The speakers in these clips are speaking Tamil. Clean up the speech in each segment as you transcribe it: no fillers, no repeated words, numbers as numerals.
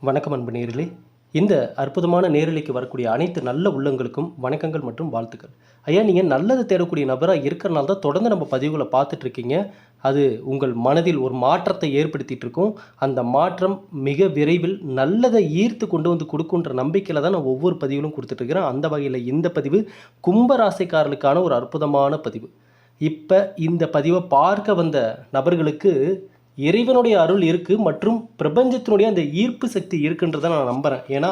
வணக்கம் அன்பு நேயர்களே. இந்த அற்புதமான நேரலைக்கு வரக்கூடிய அனைத்து நல்ல உள்ளங்களுக்கும் வணக்கங்கள் மற்றும் வாழ்த்துக்கள். ஐயா, நீங்கள் நல்லது தேடக்கூடிய நபராக இருக்கிறனால தான் தொடர்ந்து நம்ம பதிவுகளை பார்த்துட்ருக்கீங்க. அது உங்கள் மனதில் ஒரு மாற்றத்தை ஏற்படுத்திகிட்டு இருக்கும். அந்த மாற்றம் மிக விரைவில் நல்லதை ஈர்த்து கொண்டு வந்து கொடுக்குன்ற நம்பிக்கையில் தான் நான் ஒவ்வொரு பதிவிலும் கொடுத்துட்ருக்கிறேன். அந்த வகையில் இந்த பதிவு கும்பராசிக்காரர்களுக்கான ஒரு அற்புதமான பதிவு. இப்போ இந்த பதிவை பார்க்க வந்த நபர்களுக்கு இறைவனுடைய அருள் இருக்குது மற்றும் பிரபஞ்சத்தினுடைய அந்த ஈர்ப்பு சக்தி இருக்குன்றதை நான் நம்புகிறேன். ஏன்னா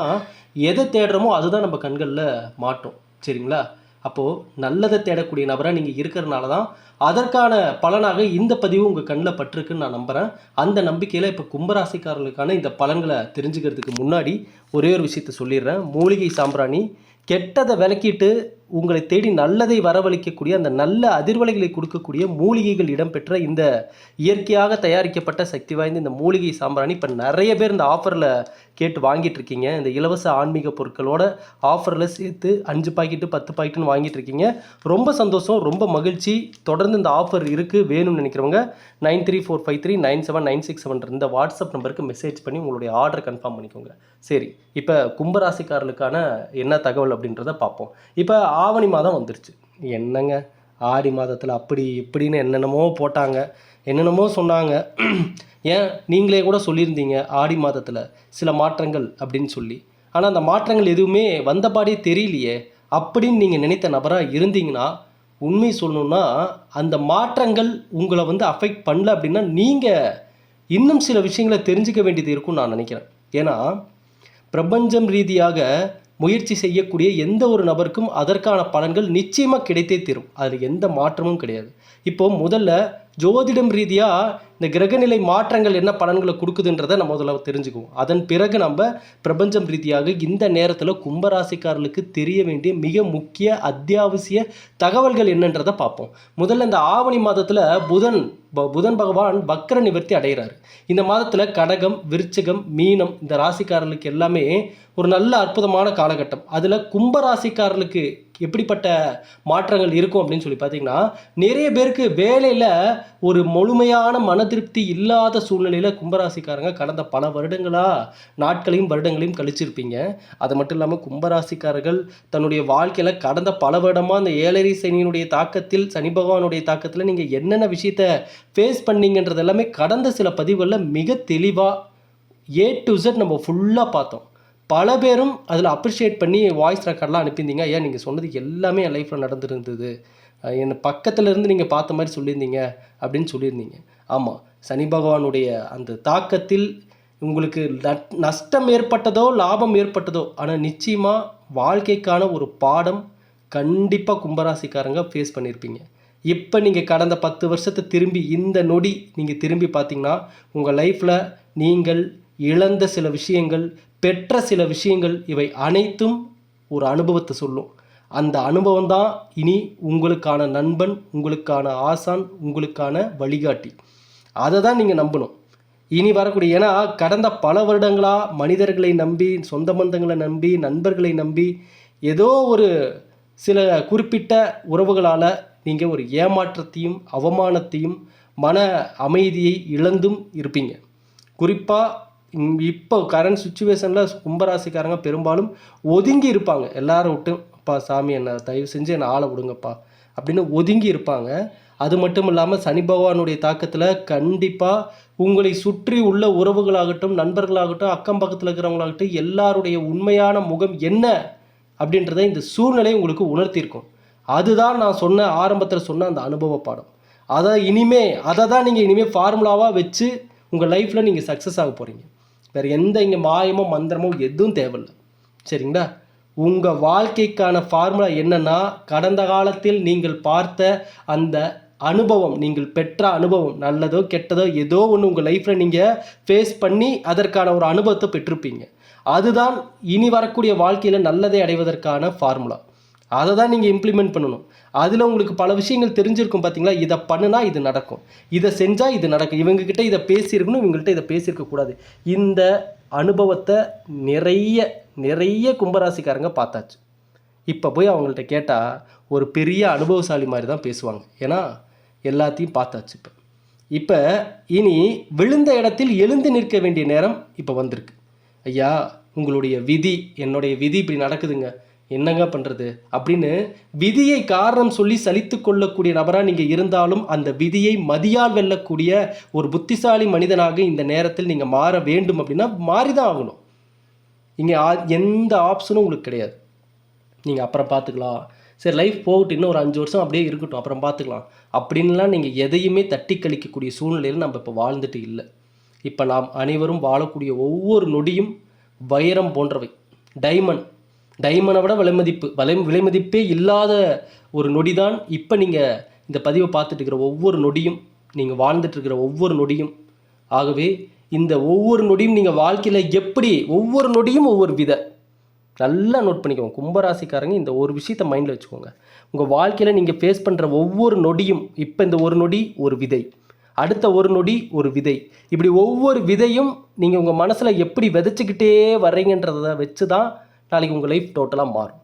எதை தேடுறோமோ அதுதான் நம்ம கண்களில் மாட்டோம். சரிங்களா? அப்போது நல்லதை தேடக்கூடிய நபராக நீங்கள் இருக்கிறனால தான் அதற்கான பலனாக இந்த பதிவு உங்கள் கண்ணில் பட்டிருக்குன்னு நான் நம்புகிறேன். அந்த நம்பிக்கையில் இப்போ கும்பராசிக்காரர்களுக்கான இந்த பலன்களை தெரிஞ்சுக்கிறதுக்கு முன்னாடி ஒரே ஒரு விஷயத்தை சொல்லிடுறேன். மூலிகை சாம்பிராணி கெட்டதை விலக்கிட்டு உங்களை தேடி நல்லதை வரவழைக்கக்கூடிய அந்த நல்ல அதிர்வலைகளை கொடுக்கக்கூடிய மூலிகைகள் இடம்பெற்ற இந்த இயற்கையாக தயாரிக்கப்பட்ட சக்தி வாய்ந்த இந்த மூலிகை சாம்பிராணி இப்போ நிறைய பேர் இந்த ஆஃபரில் கேட்டு வாங்கிட்டு இருக்கீங்க. இந்த இலவச ஆன்மீக பொருட்களோட ஆஃபரில் சேர்த்து 5 பாக்கெட்டு 10 பாக்கெட்டுன்னு வாங்கிட்டு இருக்கீங்க. ரொம்ப சந்தோஷம், ரொம்ப மகிழ்ச்சி. தொடர்ந்து இந்த ஆஃபர் இருக்குது. வேணும்னு நினைக்கிறவங்க 9345397967 இந்த வாட்ஸ்அப் நம்பருக்கு மெசேஜ் பண்ணி உங்களுடைய ஆர்டர் கன்ஃபார்ம் பண்ணிக்கோங்க. சரி, இப்போ கும்பராசிக்காரர்களுக்கான என்ன தகவல் அப்படின்றத பார்ப்போம். இப்போ ஆவணி மாதம் வந்துருச்சு. என்னங்க ஆடி மாதத்தில் அப்படி இப்படின்னு என்னென்னமோ போட்டாங்க, என்னென்னமோ சொன்னாங்க. ஏன் நீங்களே கூட சொல்லியிருந்தீங்க ஆடி மாதத்தில் சில மாற்றங்கள் அப்படின்னு சொல்லி. ஆனால் அந்த மாற்றங்கள் எதுவுமே வந்தபாடே தெரியலையே அப்படின்னு நீங்கள் நினைத்த நபராக இருந்தீங்கன்னா, உண்மை சொல்லணுன்னா அந்த மாற்றங்கள் உங்களை அஃபெக்ட் பண்ணல அப்படின்னா நீங்கள் இன்னும் சில விஷயங்களை தெரிஞ்சுக்க வேண்டியது இருக்கும்னு நான் நினைக்கிறேன். ஏன்னா பிரபஞ்சம் ரீதியாக முயற்சி செய்யக்கூடிய எந்த ஒரு நபருக்கும் அதற்கான பலன்கள் நிச்சயமாக கிடைத்தே தீரும். அதில் எந்த மாற்றமும் கிடையாது. இப்போது முதல்ல ஜோதிடம் ரீதியாக இந்த கிரகநிலை மாற்றங்கள் என்ன பலன்களை கொடுக்குதுன்றதை நம்ம முதல்ல தெரிஞ்சுக்குவோம். அதன் பிறகு நம்ம பிரபஞ்சம் ரீதியாக இந்த நேரத்தில் கும்பராசிக்காரர்களுக்கு தெரிய வேண்டிய மிக முக்கிய அத்தியாவசிய தகவல்கள் என்னன்றதை பார்ப்போம். முதல்ல இந்த ஆவணி மாதத்தில் புதன் பகவான் வக்ர நிவர்த்தி அடைகிறார். இந்த மாதத்தில் கடகம், விருச்சிகம், மீனம் இந்த ராசிக்காரர்களுக்கு எல்லாமே ஒரு நல்ல அற்புதமான காலகட்டம். அதில் கும்பராசிக்காரர்களுக்கு எப்படிப்பட்ட மாற்றங்கள் இருக்கும் அப்படின்னு சொல்லி பார்த்தீங்கன்னா, நிறைய பேருக்கு வேலையில் ஒரு முழுமையான மன திருப்தி இல்லாத சூழ்நிலையில் கும்பராசிக்காரங்க கடந்த பல வருடங்களையும் கழிச்சிருப்பீங்க. அது மட்டும் இல்லாமல் கும்பராசிக்காரர்கள் தன்னுடைய வாழ்க்கையில் கடந்த பல வருடமாக அந்த 7.5 சனியினுடைய தாக்கத்தில், சனி பகவானுடைய தாக்கத்தில் நீங்கள் என்னென்ன விஷயத்தை ஃபேஸ் பண்ணீங்கன்றது எல்லாமே கடந்த சில பதிவுகளில் மிக தெளிவாக A to Z நம்ம ஃபுல்லாக பார்த்தோம். பல பேரும் அதில் அப்ரிஷியேட் பண்ணி வாய்ஸ் ரெக்கார்ட்லாம் அனுப்பியிருந்தீங்க. ஐயா, நீங்கள் சொன்னது எல்லாமே என் லைஃப்பில் நடந்துருந்தது, என்னை பக்கத்தில் இருந்து நீங்கள் பார்த்த மாதிரி சொல்லியிருந்தீங்க அப்படின்னு சொல்லியிருந்தீங்க. ஆமாம், சனி பகவானுடைய அந்த தாக்கத்தில் உங்களுக்கு நஷ்டம் ஏற்பட்டதோ லாபம் ஏற்பட்டதோ, ஆனால் நிச்சயமாக வாழ்க்கைக்கான ஒரு பாடம் கண்டிப்பாக கும்பராசிக்காரங்க ஃபேஸ் பண்ணியிருப்பீங்க. இப்போ நீங்கள் கடந்த 10 வருஷத்தை திரும்பி இந்த நொடி நீங்கள் திரும்பி பார்த்தீங்கன்னா, உங்கள் லைஃப்பில் நீங்கள் இழந்த சில விஷயங்கள், பெற்ற சில விஷயங்கள், இவை அனைத்தும் ஒரு அனுபவத்தை சொல்லும். அந்த அனுபவம் தான் இனி உங்களுக்கான நண்பன், உங்களுக்கான ஆசான், உங்களுக்கான வழிகாட்டி. அதை தான் நீங்கள் நம்பணும் இனி வரக்கூடிய. ஏன்னா கடந்த பல வருடங்களாக மனிதர்களை நம்பி, சொந்த பந்தங்களை நம்பி, நண்பர்களை நம்பி, ஏதோ ஒரு சில குறிப்பிட்ட உறவுகளால் நீங்கள் ஒரு ஏமாற்றத்தையும் அவமானத்தையும் மன அமைதியை இழந்தும் இருப்பீங்க. குறிப்பாக இப்போ கரண்ட் சுச்சுவேஷனில் கும்பராசிக்காரங்க பெரும்பாலும் ஒதுங்கி இருப்பாங்க. எல்லாரும் விட்டு, அப்பா சாமி என்னை தயவு செஞ்சு என்னை ஆளை விடுங்கப்பா அப்படின்னு ஒதுங்கி இருப்பாங்க. அது மட்டும் இல்லாமல் சனி பகவானுடைய தாக்கத்தில் கண்டிப்பாக உங்களை சுற்றி உள்ள உறவுகளாகட்டும், நண்பர்களாகட்டும், அக்கம் பக்கத்தில் இருக்கிறவங்களாகட்டும், எல்லாருடைய உண்மையான முகம் என்ன அப்படின்றத இந்த சூழ்நிலை உங்களுக்கு உணர்த்தியிருக்கும். அதுதான் நான் ஆரம்பத்தில் சொன்ன அந்த அனுபவ பாடம். அதை தான் நீங்கள் இனிமேல் ஃபார்முலாவாக வச்சு உங்கள் லைஃப்பில் நீங்கள் சக்ஸஸ் ஆக போகிறீங்க. வேறு எந்த இங்கே மாயமோ மந்திரமோ எதுவும் தேவையில்லை. சரிங்களா? உங்கள் வாழ்க்கைக்கான ஃபார்முலா என்னென்னா, கடந்த காலத்தில் நீங்கள் பார்த்த அந்த அனுபவம், நீங்கள் பெற்ற அனுபவம், நல்லதோ கெட்டதோ ஏதோ ஒன்று உங்கள் லைஃப்பில் நீங்கள் ஃபேஸ் பண்ணி அதற்கான ஒரு அனுபவத்தை பெற்றிருப்பீங்க. அதுதான் இனி வரக்கூடிய வாழ்க்கையில் நல்லதை அடைவதற்கான ஃபார்முலா. அதை தான் நீங்கள் இம்ப்ளிமெண்ட் பண்ணணும். அதில் உங்களுக்கு பல விஷயங்கள் தெரிஞ்சிருக்கும். பார்த்தீங்களா? இதை பண்ணுனா இது நடக்கும், இதை செஞ்சால் இது நடக்கும், இவங்ககிட்ட இதை பேசியிருக்கணும், இவங்கள்ட்ட இதை பேசியிருக்கக்கூடாது. இந்த அனுபவத்தை நிறைய கும்பராசிக்காரங்க பார்த்தாச்சு. இப்போ போய் அவங்கள்ட்ட கேட்டால் ஒரு பெரிய அனுபவசாலி மாதிரி தான் பேசுவாங்க. ஏன்னா எல்லாத்தையும் பார்த்தாச்சு. இப்போ இனி விழுந்த இடத்தில் எழுந்து நிற்க வேண்டிய நேரம் இப்போ வந்திருக்கு. ஐயா உங்களுடைய விதி, என்னுடைய விதி இப்படி நடக்குதுங்க, என்னங்க பண்ணுறது அப்படின்னு விதியை காரணம் சொல்லி சலித்து கொள்ளக்கூடிய நபராக நீங்கள் இருந்தாலும் அந்த விதியை மதியால் வெல்லக்கூடிய ஒரு புத்திசாலி மனிதனாக இந்த நேரத்தில் நீங்கள் மாற வேண்டும் அப்படின்னா மாறி தான் ஆகணும். இங்கே எந்த ஆப்ஷனும் உங்களுக்கு கிடையாது. நீங்கள் அப்புறம் பார்த்துக்கலாம், சரி லைஃப் போகட்டும், இன்னும் ஒரு 5 வருஷம் அப்படியே இருக்கட்டும், அப்புறம் பார்த்துக்கலாம் அப்படின்லாம் நீங்கள் எதையுமே தட்டி கழிக்கக்கூடிய சூழ்நிலையில் நம்ம இப்போ வாழ்ந்துட்டு இல்லை. இப்போ நாம் அனைவரும் வாழக்கூடிய ஒவ்வொரு நொடியும் வைரம் போன்றவை. டைமண்டை விட விலைமதிப்பே இல்லாத ஒரு நொடி தான் இப்போ நீங்கள் இந்த பதிவை பார்த்துட்டு இருக்கிற ஒவ்வொரு நொடியும், நீங்கள் வாழ்ந்துட்டு இருக்கிற ஒவ்வொரு நொடியும். ஆகவே இந்த ஒவ்வொரு நொடியும் நீங்கள் வாழ்க்கையில் எப்படி ஒவ்வொரு நொடியும் ஒவ்வொரு விதை. நல்லா நோட் பண்ணிக்கோங்க கும்பராசிக்காரங்க, இந்த ஒரு விஷயத்தை மைண்டில் வச்சுக்கோங்க. உங்கள் வாழ்க்கையில் நீங்கள் ஃபேஸ் பண்ணுற ஒவ்வொரு நொடியும், இப்போ இந்த ஒரு நொடி ஒரு விதை, அடுத்த ஒரு நொடி ஒரு விதை, இப்படி ஒவ்வொரு விதையும் நீங்கள் உங்கள் மனசில் எப்படி விதைச்சிக்கிட்டே வர்றீங்கன்றதை வச்சு தான் நாளைக்கு உங்கள் லைஃப் டோட்டலாக மாறும்.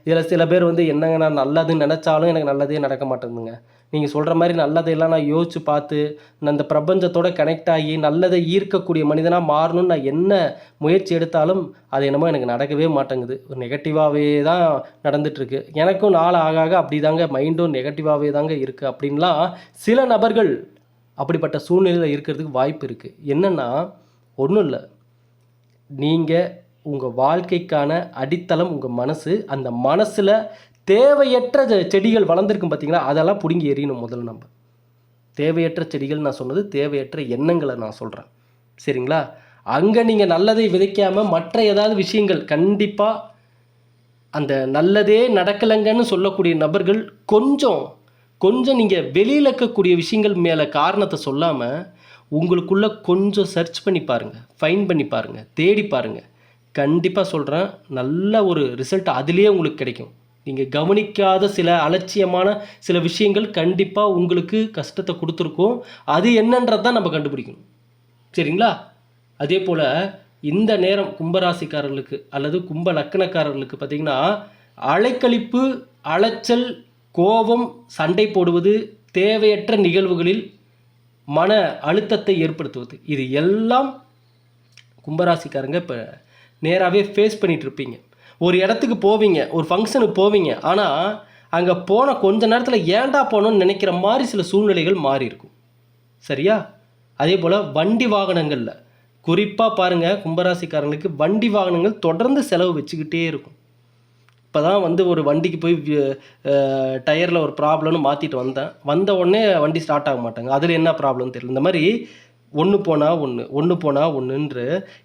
இதில் சில பேர் வந்து என்னங்க நான் நல்லதுன்னு நினச்சாலும் எனக்கு நல்லதே நடக்க மாட்டேங்குதுங்க. நீங்கள் சொல்கிற மாதிரி நல்லதையெல்லாம் நான் யோசித்து பார்த்து நான் இந்த பிரபஞ்சத்தோடு கனெக்ட் ஆகி நல்லதை ஈர்க்கக்கூடிய மனிதனாக மாறணும்னு நான் என்ன முயற்சி எடுத்தாலும் அது என்னமோ எனக்கு நடக்கவே மாட்டேங்குது. ஒரு நெகட்டிவாகவே தான் நடந்துகிட்ருக்கு. எனக்கும் நாள் ஆக ஆக அப்படி தாங்க மைண்டும் நெகட்டிவாகவே தாங்க இருக்குது அப்படின்லாம் சில நபர்கள் அப்படிப்பட்ட சூழ்நிலையில் இருக்கிறதுக்கு வாய்ப்பு இருக்குது. என்னென்னா ஒன்றும் இல்லை, நீங்கள் உங்கள் வாழ்க்கைக்கான அடித்தளம் உங்கள் மனசு. அந்த மனசில் தேவையற்ற செடிகள் வளர்ந்துருக்கும் பார்த்தீங்களா, அதெல்லாம் பிடுங்கி எறியணும் முதல்ல. நம்ம தேவையற்ற செடிகள் நான் சொன்னது தேவையற்ற எண்ணங்களை நான் சொல்கிறேன், சரிங்களா? அங்கே நீங்கள் நல்லதை விதைக்காமல் மற்ற ஏதாவது விஷயங்கள் கண்டிப்பாக அந்த நல்லதே நடக்கலைங்கன்னு சொல்லக்கூடிய நபர்கள் கொஞ்சம் நீங்கள் வெளியில் இருக்கக்கூடிய விஷயங்கள் மேலே காரணத்தை சொல்லாமல் உங்களுக்குள்ளே கொஞ்சம் சர்ச் பண்ணி பாருங்கள், ஃபைன் பண்ணி பாருங்கள், தேடி பாருங்கள். கண்டிப்பாக சொல்கிறேன், நல்ல ஒரு ரிசல்ட் அதுலேயே உங்களுக்கு கிடைக்கும். நீங்கள் கவனிக்காத சில அலட்சியமான சில விஷயங்கள் கண்டிப்பாக உங்களுக்கு கஷ்டத்தை கொடுத்துருக்கோம். அது என்னன்றது தான் நம்ம கண்டுபிடிக்கணும், சரிங்களா? அதே போல் இந்த நேரம் கும்பராசிக்காரர்களுக்கு அல்லது கும்ப லக்கணக்காரர்களுக்கு பார்த்திங்கன்னா அலைக்கழிப்பு, அலைச்சல், கோபம், சண்டை போடுவது, தேவையற்ற நிகழ்வுகளில் மன அழுத்தத்தை ஏற்படுத்துவது, இது எல்லாம் கும்பராசிக்காரங்க இப்போ நேராகவே ஃபேஸ் பண்ணிகிட்ருப்பீங்க. ஒரு இடத்துக்கு போவீங்க, ஒரு ஃபங்க்ஷனுக்கு போவீங்க, ஆனால் அங்கே போன கொஞ்ச நேரத்தில் ஏன்டா போகணுன்னு நினைக்கிற மாதிரி சில சூழ்நிலைகள் மாறி இருக்கும், சரியா? அதே போல் வண்டி வாகனங்களில் குறிப்பாக பாருங்கள், கும்பராசிக்காரங்களுக்கு வண்டி வாகனங்கள் தொடர்ந்து செலவு வச்சுக்கிட்டே இருக்கும். இப்போ தான் வந்து ஒரு வண்டிக்கு போய் டயரில் ஒரு ப்ராப்ளம்னு மாற்றிட்டு வந்த உடனே வண்டி ஸ்டார்ட் ஆக மாட்டாங்க. அதில் என்ன ப்ராப்ளம்னு தெரியல. இந்த மாதிரி ஒன்று போனால் ஒன்றுன்ற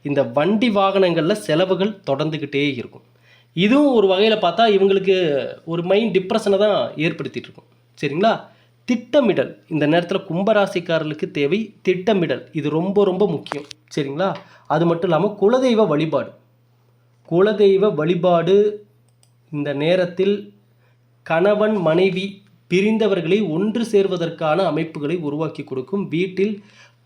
இந்த வண்டி வாகனங்களில் செலவுகள் தொடர்ந்துக்கிட்டே இருக்கும். இதுவும் ஒரு வகையில் பார்த்தா இவங்களுக்கு ஒரு மைண்ட் டிப்ரெஷனை தான் ஏற்படுத்திகிட்டு இருக்கும், சரிங்களா? திட்டமிடல் இந்த நேரத்தில் கும்பராசிக்காரர்களுக்கு தேவை. திட்டமிடல் இது ரொம்ப ரொம்ப முக்கியம், சரிங்களா? அது மட்டும் இல்லாமல் குலதெய்வ வழிபாடு இந்த நேரத்தில் கணவன் மனைவி பிரிந்தவர்களை ஒன்று சேர்வதற்கான அமைப்புகளை உருவாக்கி கொடுக்கும். வீட்டில்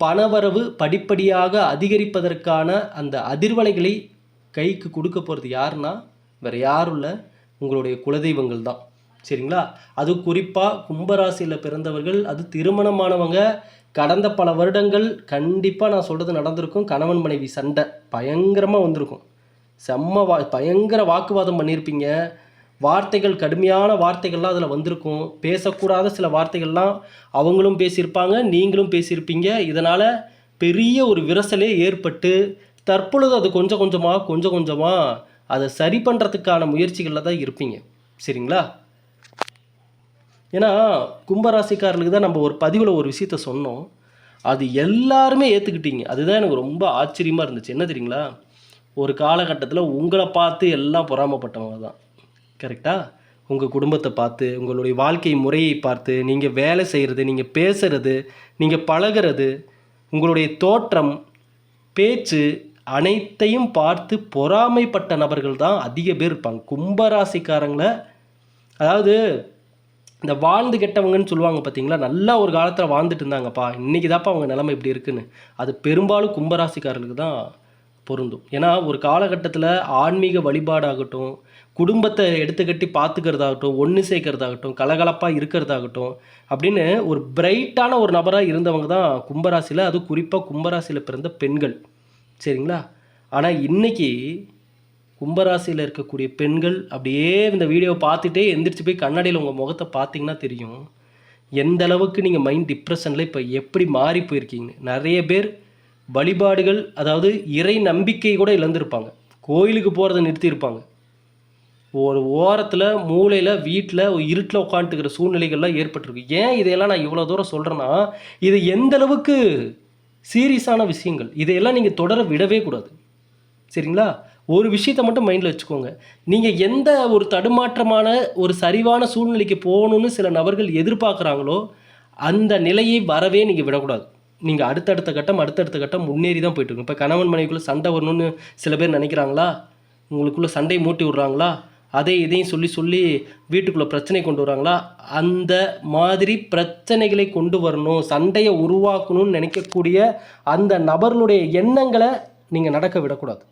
பணவரவு படிப்படியாக அதிகரிப்பதற்கான அந்த அதிர்வலைகளை கைக்கு கொடுக்க போகிறது யாருன்னா வேறு யாரும் இல்லை, உங்களுடைய குலதெய்வங்கள் தான், சரிங்களா? அது குறிப்பாக கும்பராசியில் பிறந்தவர்கள், அது திருமணமானவங்க, கடந்த பல வருடங்கள் கண்டிப்பாக நான் சொல்கிறது நடந்திருக்கும். கணவன் மனைவி சண்டை பயங்கரமாக வந்திருக்கும். பயங்கர வாக்குவாதம் பண்ணியிருப்பீங்க. வார்த்தைகள், கடுமையான வார்த்தைகள்லாம் அதில் வந்திருக்கும். பேசக்கூடாத சில வார்த்தைகள்லாம் அவங்களும் பேசியிருப்பாங்க, நீங்களும் பேசியிருப்பீங்க. இதனால் பெரிய ஒரு விரசலே ஏற்பட்டு தற்பொழுது அது கொஞ்சம் கொஞ்சமாக அதை சரி பண்ணுறதுக்கான முயற்சிகளில் தான் இருப்பீங்க, சரிங்களா? ஏன்னா கும்பராசிக்காரர்களுக்கு தான் நம்ம ஒரு பதிவில் ஒரு விஷயத்த சொன்னோம், அது எல்லாருமே ஏற்றுக்கிட்டீங்க. அதுதான் எனக்கு ரொம்ப ஆச்சரியமாக இருந்துச்சு. என்ன தெரியுங்களா? ஒரு காலகட்டத்தில் உங்களை பார்த்து எல்லாம் பொறாமப்பட்டவங்க தான், கரெக்டாக? உங்கள் குடும்பத்தை பார்த்து, உங்களுடைய வாழ்க்கை முறையை பார்த்து, நீங்கள் வேலை செய்கிறது, நீங்கள் பேசுகிறது, நீங்கள் பழகிறது, உங்களுடைய தோற்றம், பேச்சு அனைத்தையும் பார்த்து பொறாமைப்பட்ட நபர்கள் தான் அதிக பேர் இருப்பாங்க கும்பராசிக்காரங்களை. அதாவது இந்த வாழ்ந்து கெட்டவங்கன்னு சொல்லுவாங்க பார்த்தீங்களா, நல்லா ஒரு காலத்தில் வாழ்ந்துட்டு இருந்தாங்கப்பா, இன்றைக்கி தான்ப்பா அவங்க நிலைமை இப்படி இருக்குன்னு. அது பெரும்பாலும் கும்பராசிக்காரர்களுக்கு தான் பொருந்தும். ஏன்னா ஒரு காலகட்டத்தில் ஆன்மீக வழிபாடாகட்டும், குடும்பத்தை எடுத்துக்கட்டி பார்த்துக்கிறதாகட்டும், ஒன்று சேர்க்கறதாகட்டும், கலகலப்பாக இருக்கிறதாகட்டும் அப்படின்னு ஒரு பிரைட்டான ஒரு நபராக இருந்தவங்க தான் கும்பராசியில். அதுவும் குறிப்பாக கும்பராசியில் பிறந்த பெண்கள், சரிங்களா? ஆனால் இன்னைக்கு கும்பராசியில் இருக்கக்கூடிய பெண்கள் அப்படியே இந்த வீடியோவை பார்த்துட்டே எந்திரிச்சு போய் கண்ணாடியில் உங்கள் முகத்தை பார்த்தீங்கன்னா தெரியும் எந்த அளவுக்கு நீங்கள் மைண்ட் டிப்ரெஷனில் இப்போ எப்படி மாறி போயிருக்கீங்கன்னு. நிறைய பேர் வழிபாடுகள், அதாவது இறை நம்பிக்கை கூட இழந்திருப்பாங்க. கோயிலுக்கு போகிறத நிறுத்தியிருப்பாங்க. ஒரு ஓரத்தில் மூலையில் வீட்டில் இருட்டில் உட்காந்துக்கிற சூழ்நிலைகள்லாம் ஏற்பட்டிருக்கு. ஏன் இதையெல்லாம் நான் இவ்வளோ தூரம் சொல்கிறேன்னா, இது எந்த அளவுக்கு சீரியஸான விஷயங்கள். இதையெல்லாம் நீங்கள் தொடர விடவே கூடாது. சரிங்களா? ஒரு விஷயத்தை மட்டும் மைண்டில் வச்சுக்கோங்க. நீங்கள் எந்த ஒரு தடுமாற்றமான ஒரு சரிவான சூழ்நிலைக்கு போகணுன்னு சில நபர்கள் எதிர்பார்க்குறாங்களோ, அந்த நிலையை வரவே நீங்கள் விடக்கூடாது. நீங்கள் அடுத்தடுத்த கட்டம் முன்னேறி தான் போயிட்டுருக்கும். இப்போ கணவன் மனைவிக்குள்ளே சண்டை வரணும்னு சில பேர் நினைக்கிறாங்களா? உங்களுக்குள்ளே சண்டை மூட்டி விட்றாங்களா? அதை இதையும் சொல்லி வீட்டுக்குள்ளே பிரச்சனை கொண்டு வராங்களா? அந்த மாதிரி பிரச்சனைகளை கொண்டு வரணும், சண்டையை உருவாக்கணும்னு நினைக்கக்கூடிய அந்த நபர்களுடைய எண்ணங்களை நீங்கள் நடக்க விடக்கூடாது.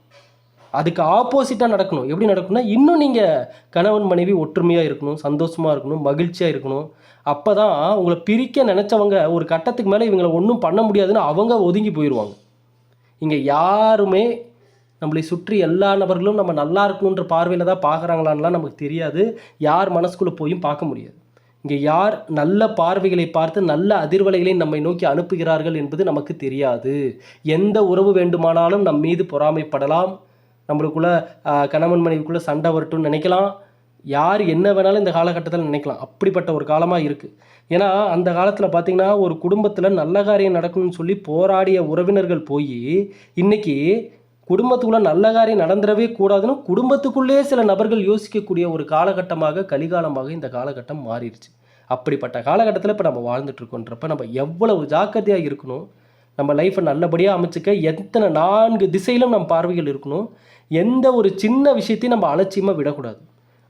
அதுக்கு ஆப்போசிட்டாக நடக்கணும். எப்படி நடக்கணும்னா, இன்னும் நீங்கள் கணவன் மனைவி ஒற்றுமையாக இருக்கணும், சந்தோஷமாக இருக்கணும், மகிழ்ச்சியாக இருக்கணும். அப்போ தான் உங்களை பிரிக்க நினச்சவங்க ஒரு கட்டத்துக்கு மேலே இவங்களை ஒன்றும் பண்ண முடியாதுன்னு அவங்க ஒதுங்கி போயிடுவாங்க. இங்கே யாருமே நம்மளை சுற்றி எல்லா நபர்களும் நம்ம நல்லா இருக்கணுன்ற பார்வையில் தான் பார்க்குறாங்களான்லாம் நமக்கு தெரியாது. யார் மனசுக்குள்ளே போயும் பார்க்க முடியாது. இங்கே யார் நல்ல பார்வைகளை பார்த்து நல்ல அதிர்வலைகளை நம்மை நோக்கி அனுப்புகிறார்கள் என்பது நமக்கு தெரியாது. எந்த உறவு வேண்டுமானாலும் நம் மீது பொறாமைப்படலாம். நம்மளுக்குள்ளே கணவன் மனைவிக்குள்ளே சண்டை வரட்டும்னு நினைக்கலாம். யார் என்ன வேணாலும் இந்த காலகட்டத்தில் நினைக்கலாம். அப்படிப்பட்ட ஒரு காலமாக இருக்குது. ஏன்னா அந்த காலத்தில் பார்த்திங்கன்னா, ஒரு குடும்பத்தில் நல்ல காரியம் நடக்கணும்னு சொல்லி போராடிய உறவினர்கள் போய் இன்றைக்கி குடும்பத்துக்குள்ளே நல்ல காரியம் நடந்துடவே கூடாதுன்னு குடும்பத்துக்குள்ளே சில நபர்கள் யோசிக்கக்கூடிய ஒரு காலகட்டமாக, கலிகாலமாக இந்த காலகட்டம் மாறிடுச்சு. அப்படிப்பட்ட காலகட்டத்தில் இப்போ நம்ம வாழ்ந்துட்டுருக்கோன்றப்ப நம்ம எவ்வளவு ஜாக்கிரதையாக இருக்கணும், நம்ம லைஃப்பை நல்லபடியாக அமைச்சிக்க எத்தனை 4 திசையிலும் நம்ம பார்வைகள் இருக்கணும். எந்த ஒரு சின்ன விஷயத்தையும் நம்ம அலட்சியமாக விடக்கூடாது.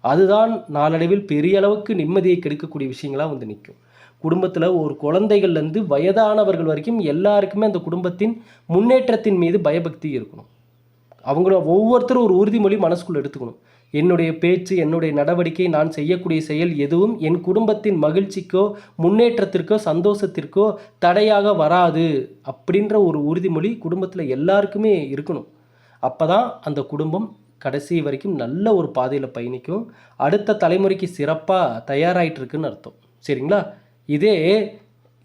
அதுதான் நாளடைவில் பெரிய அளவுக்கு நிம்மதியை கெடுக்கக்கூடிய விஷயங்களாக வந்து நிற்கும். குடும்பத்தில் ஒரு குழந்தைகள்லேருந்து வயதானவர்கள் வரைக்கும் எல்லாருக்குமே அந்த குடும்பத்தின் முன்னேற்றத்தின் மீது பயபக்தி இருக்கணும். அவங்கள ஒவ்வொருத்தரும் ஒரு உறுதிமொழி மனசுக்குள்ளே எடுத்துக்கணும். என்னுடைய பேச்சு, என்னுடைய நடவடிக்கை, நான் செய்யக்கூடிய செயல் எதுவும் என் குடும்பத்தின் மகிழ்ச்சிக்கோ முன்னேற்றத்திற்கோ சந்தோஷத்திற்கோ தடையாக வராது அப்படின்ற ஒரு உறுதிமொழி குடும்பத்தில் எல்லாருக்குமே இருக்கணும். அப்போ தான் அந்த குடும்பம் கடைசி வரைக்கும் நல்ல ஒரு பாதையில் பயணிக்கும். அடுத்த தலைமுறைக்கு சிறப்பாக தயாராகிட்டுருக்குன்னு அர்த்தம். சரிங்களா? இதே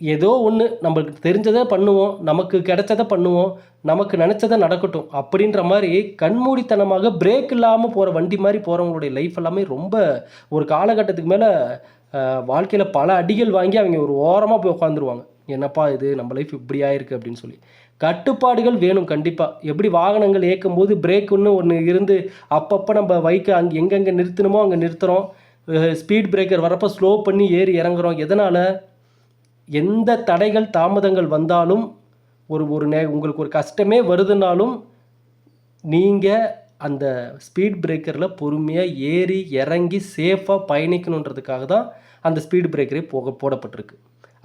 ஏதோ ஒன்று நம்மளுக்கு தெரிஞ்சதை பண்ணுவோம், நமக்கு கிடைச்சதை பண்ணுவோம், நமக்கு நினச்சதை நடக்கட்டும் அப்படின்ற மாதிரி கண்மூடித்தனமாக பிரேக் இல்லாமல் போகிற வண்டி மாதிரி போகிறவங்களுடைய லைஃப் எல்லாமே ரொம்ப ஒரு காலகட்டத்துக்கு மேலே வாழ்க்கையில் பல அடிகள் வாங்கி அவங்க ஒரு ஓரமாக போய் உட்காந்துருவாங்க. என்னப்பா இது நம்ம லைஃப் இப்படி ஆயிருக்கு அப்படின்னு சொல்லி. கட்டுப்பாடுகள் வேணும் கண்டிப்பாக. எப்படி வாகனங்கள் இயக்கும்போது பிரேக்குன்னு ஒன்று இருந்து அப்பப்போ நம்ம அங்கே எங்கெங்கே நிறுத்தணுமோ அங்கே நிறுத்துகிறோம். ஸ்பீட் பிரேக்கர் வரப்போ ஸ்லோ பண்ணி ஏறி இறங்குறோம். எதனால்? எந்த தடைகள் தாமதங்கள் வந்தாலும் உங்களுக்கு ஒரு கஷ்டமே வருதுனாலும் நீங்கள் அந்த ஸ்பீட் பிரேக்கரில் பொறுமையாக ஏறி இறங்கி சேஃபாக பயணிக்கணுன்றதுக்காக தான் அந்த ஸ்பீட் பிரேக்கரே போடப்பட்டிருக்கு.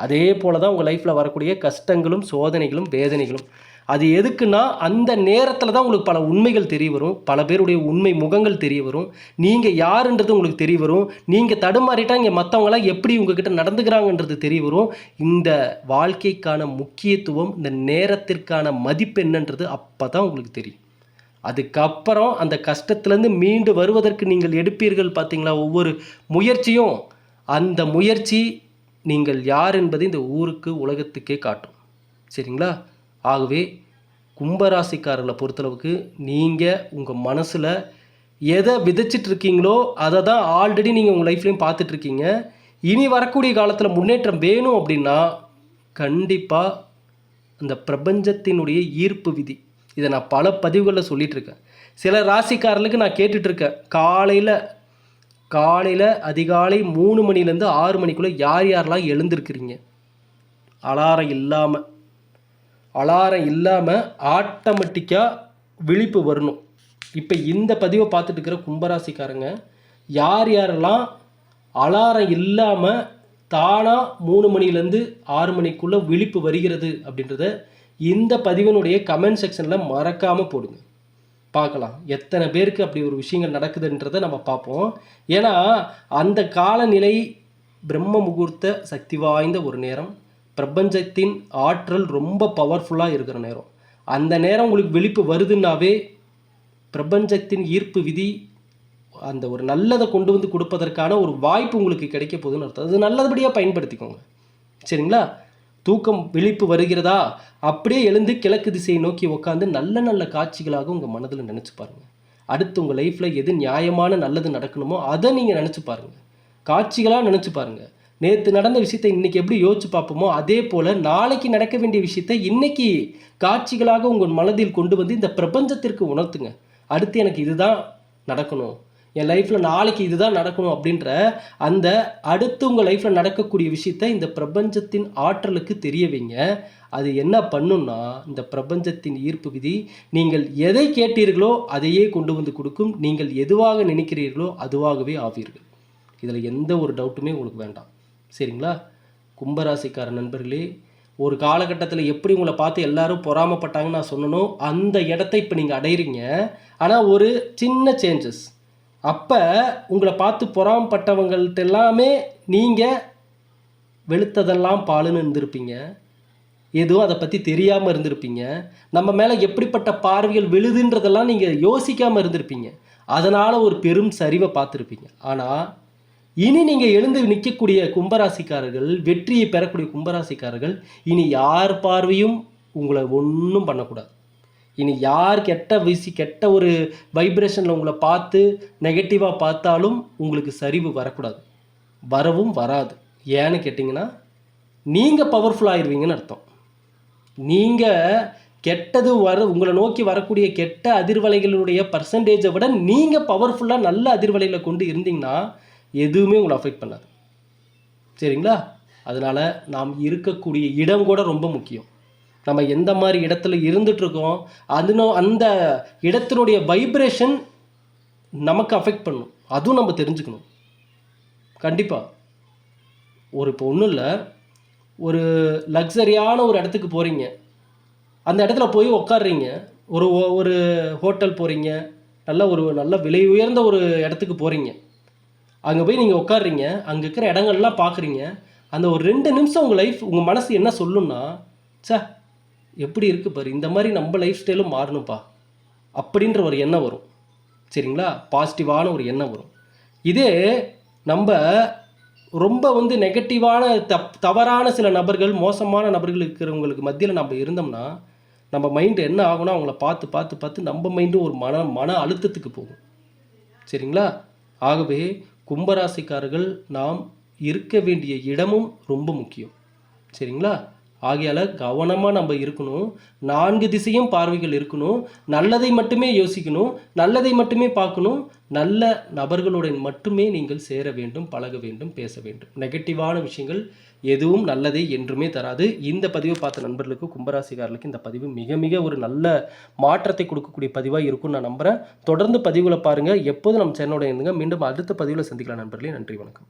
அதே போல் தான் உங்கள் லைஃப்பில் வரக்கூடிய கஷ்டங்களும் சோதனைகளும் வேதனைகளும். அது எதுக்குன்னா, அந்த நேரத்தில் தான் உங்களுக்கு பல உண்மைகள் தெரிய வரும், பல பேருடைய உண்மை முகங்கள் தெரிய வரும், நீங்கள் யாருன்றது உங்களுக்கு தெரிய வரும், நீங்கள் தடுமாறிட்டால் இங்கே மற்றவங்களாம் எப்படி உங்ககிட்ட நடந்துக்கிறாங்கன்றது தெரிய வரும். இந்த வாழ்க்கைக்கான முக்கியத்துவம், இந்த நேரத்திற்கான மதிப்பு என்னன்றது அப்போ தான் உங்களுக்கு தெரியும். அதுக்கப்புறம் அந்த கஷ்டத்துலேருந்து மீண்டு வருவதற்கு நீங்கள் எடுப்பீர்கள் பார்த்தீங்களா ஒவ்வொரு முயற்சியும், அந்த முயற்சி நீங்கள் யார் என்பதை இந்த ஊருக்கு உலகத்துக்கே காட்டும். சரிங்களா? ஆகவே கும்பராசிக்காரர்களை பொறுத்தளவுக்கு நீங்கள் உங்கள் மனசில் எதை விதைச்சிட்ருக்கீங்களோ அதை தான் ஆல்ரெடி நீங்கள் உங்கள் லைஃப்லேயும் பார்த்துட்ருக்கீங்க. இனி வரக்கூடிய காலத்தில் முன்னேற்றம் வேணும் அப்படின்னா காண்டிப்பாக அந்த பிரபஞ்சத்தினுடைய ஈர்ப்பு விதி, இதை நான் பல பதிவுகளில் சொல்லிகிட்ருக்கேன். சில ராசிக்காரர்களுக்கு நான் கேட்டுட்ருக்கேன், காலையில் அதிகாலை 3 மணிலேருந்து 6 மணிக்குள்ளே யாரெல்லாம் எழுந்திருக்கிறீங்க? அலாரம் இல்லாமல் ஆட்டோமேட்டிக்காக விழிப்பு வரணும். இப்போ இந்த பதிவை பார்த்துட்டு இருக்கிற கும்பராசிக்காரங்க யாரெல்லாம் அலாரம் இல்லாமல் தானாக 3 மணிலேருந்து 6 மணிக்குள்ளே விழிப்பு வருகிறது அப்படின்றத இந்த பதிவினுடைய கமெண்ட் செக்ஷனில் மறக்காமல் போடுங்க. பார்க்கலாம் எத்தனை பேருக்கு அப்படி ஒரு விஷயங்கள் நடக்குதுன்றதை நம்ம பார்ப்போம். ஏன்னா அந்த காலநிலை பிரம்ம முகூர்த்த சக்தி வாய்ந்த ஒரு நேரம், பிரபஞ்சத்தின் ஆற்றல் ரொம்ப பவர்ஃபுல்லாக இருக்கிற நேரம். அந்த நேரம் உங்களுக்கு விழிப்பு வருதுன்னாவே பிரபஞ்சத்தின் ஈர்ப்பு விதி அந்த ஒரு நல்லதை கொண்டு வந்து கொடுப்பதற்கான ஒரு வாய்ப்பு உங்களுக்கு கிடைக்க போகுதுன்னு அர்த்தம். அது நல்லபடியாக பயன்படுத்திக்கோங்க. சரிங்களா? தூக்கம் விழிப்பு வருகிறதா, அப்படியே எழுந்து கிழக்கு திசையை நோக்கி உட்காந்து நல்ல நல்ல காட்சிகளாக உங்கள் மனதில் நினச்சி பாருங்கள். அடுத்து உங்கள் லைஃப்பில் எது நியாயமான நல்லது நடக்கணுமோ அதை நீங்கள் நினச்சி பாருங்கள். காட்சிகளாக நினச்சி பாருங்கள். நேற்று நடந்த விஷயத்தை இன்றைக்கி எப்படி யோசிச்சு பார்ப்போமோ அதே போல் நாளைக்கு நடக்க வேண்டிய விஷயத்தை இன்றைக்கி காட்சிகளாக உங்கள் மனதில் கொண்டு வந்து இந்த பிரபஞ்சத்திற்கு உணர்த்துங்க. அடுத்து எனக்கு இதுதான் நடக்கணும், என் லைஃப்பில் நாளைக்கு இதுதான் நடக்கணும் அப்படின்ற அந்த அடுத்து உங்கள் லைஃப்பில் நடக்கக்கூடிய விஷயத்தை இந்த பிரபஞ்சத்தின் ஆற்றலுக்கு தெரிய வைங்க. அது என்ன பண்ணுன்னா, இந்த பிரபஞ்சத்தின் ஈர்ப்பு விதி நீங்கள் எதை கேட்டீர்களோ அதையே கொண்டு வந்து கொடுக்கும். நீங்கள் எதுவாக நினைக்கிறீர்களோ அதுவாகவே ஆவீர்கள். இதில் எந்த ஒரு டவுட்டுமே உங்களுக்கு வேண்டாம். சரிங்களா? கும்பராசிக்கார நண்பர்களே, ஒரு காலகட்டத்தில் எப்படி உங்களை பார்த்து எல்லாரும் பொறாமப்பட்டாங்கன்னு நான் சொன்னனோ அந்த இடத்தை இப்போ நீங்கள் அடையிறீங்க. ஆனால் ஒரு சின்ன சேஞ்சஸ். அப்போ உங்களை பார்த்து பொறாமப்பட்டவங்கள்ட்ட எல்லாமே நீங்கள் வெளுத்ததெல்லாம் பாலுன்னு இருந்திருப்பீங்க. எதுவும் அதை பற்றி தெரியாமல் இருந்திருப்பீங்க. நம்ம மேலே எப்படிப்பட்ட பார்வைகள் விழுதுன்றதெல்லாம் நீங்கள் யோசிக்காமல் இருந்திருப்பீங்க. அதனால் ஒரு பெரும் சரிவை பார்த்துருப்பீங்க. ஆனால் இனி நீங்கள் எழுந்து நிற்கக்கூடிய கும்பராசிக்காரர்கள், வெற்றியை பெறக்கூடிய கும்பராசிக்காரர்கள், இனி யார் பார்வையும் உங்களை ஒன்றும் பண்ணக்கூடாது. இனி யார் கெட்ட ஒரு வைப்ரேஷனில் உங்களை பார்த்து நெகட்டிவாக பார்த்தாலும் உங்களுக்கு சரிவு வரக்கூடாது, வரவும் வராது. ஏன்னு கேட்டிங்கன்னா, நீங்கள் பவர்ஃபுல் ஆயிடுவீங்கன்னு அர்த்தம். நீங்கள் கெட்டது உங்களை நோக்கி வரக்கூடிய கெட்ட அதிர்வலைகளுடைய பர்சன்டேஜை விட நீங்கள் பவர்ஃபுல்லாக நல்ல அதிர்வலைகளை கொண்டு இருந்தீங்கன்னா எதுவுமே உங்களை அஃபெக்ட் பண்ணாது. சரிங்களா? அதனால் நாம் இருக்கக்கூடிய இடம் கூட ரொம்ப முக்கியம். நம்ம எந்த மாதிரி இடத்துல இருந்துகிட்ருக்கோம், அந்த இடத்தினுடைய வைப்ரேஷன் நமக்கு அஃபெக்ட் பண்ணும். அதுவும் நம்ம தெரிஞ்சுக்கணும். கண்டிப்பாக இப்போ ஒன்றும் இல்லை, ஒரு லக்ஸரியான ஒரு இடத்துக்கு போகிறீங்க. அந்த இடத்துல போய் உட்காடுறீங்க. ஒரு ஹோட்டல் போகிறீங்க, நல்ல விலை உயர்ந்த ஒரு இடத்துக்கு போகிறீங்க. அங்கே போய் நீங்கள் உட்காடுறீங்க. அங்கே இருக்கிற இடங்கள்லாம் பார்க்குறீங்க. அந்த ஒரு 2 நிமிஷம் உங்கள் மனசு என்ன சொல்லுன்னா, எப்படி இருக்குது பாரு, இந்த மாதிரி நம்ம லைஃப் ஸ்டைலும் மாறணும்ப்பா அப்படின்ற ஒரு எண்ணம் வரும். சரிங்களா? பாசிட்டிவான ஒரு எண்ணம் வரும். இதே நம்ம ரொம்ப நெகட்டிவான தவறான சில நபர்கள், மோசமான நபர்கள் இருக்கிறவங்களுக்கு மத்தியில் நம்ம இருந்தோம்னா நம்ம மைண்டு என்ன ஆகும்னா, அவங்கள பார்த்து பார்த்து பார்த்து நம்ம மைண்டு ஒரு மன அழுத்தத்துக்கு போகும். சரிங்களா? ஆகவே கும்பராசிக்காரர்கள் நாம் இருக்க வேண்டிய இடமும் ரொம்ப முக்கியம். சரிங்களா? ஆகையால் கவனமாக நம்ம இருக்கணும். 4 திசையும் பார்வைகள் இருக்கணும். நல்லதை மட்டுமே யோசிக்கணும், நல்லதை மட்டுமே பார்க்கணும். நல்ல நபர்களுடன் மட்டுமே நீங்கள் சேர வேண்டும், பழக வேண்டும், பேச வேண்டும். நெகட்டிவான விஷயங்கள் எதுவும் நல்லதை என்றுமே தராது. இந்த பதிவை பார்த்த நண்பர்களுக்கு, கும்பராசிக்காரர்களுக்கு இந்த பதிவு மிக மிக ஒரு நல்ல மாற்றத்தை கொடுக்கக்கூடிய பதிவாக இருக்கும்னு நான் நம்புகிறேன். தொடர்ந்து பதிவுகளை பாருங்கள். எப்போதும் நம்ம சேனலோட இருந்துங்க. மீண்டும் அடுத்த பதிவில் சந்திக்கலாம் நண்பர்களே. நன்றி, வணக்கம்.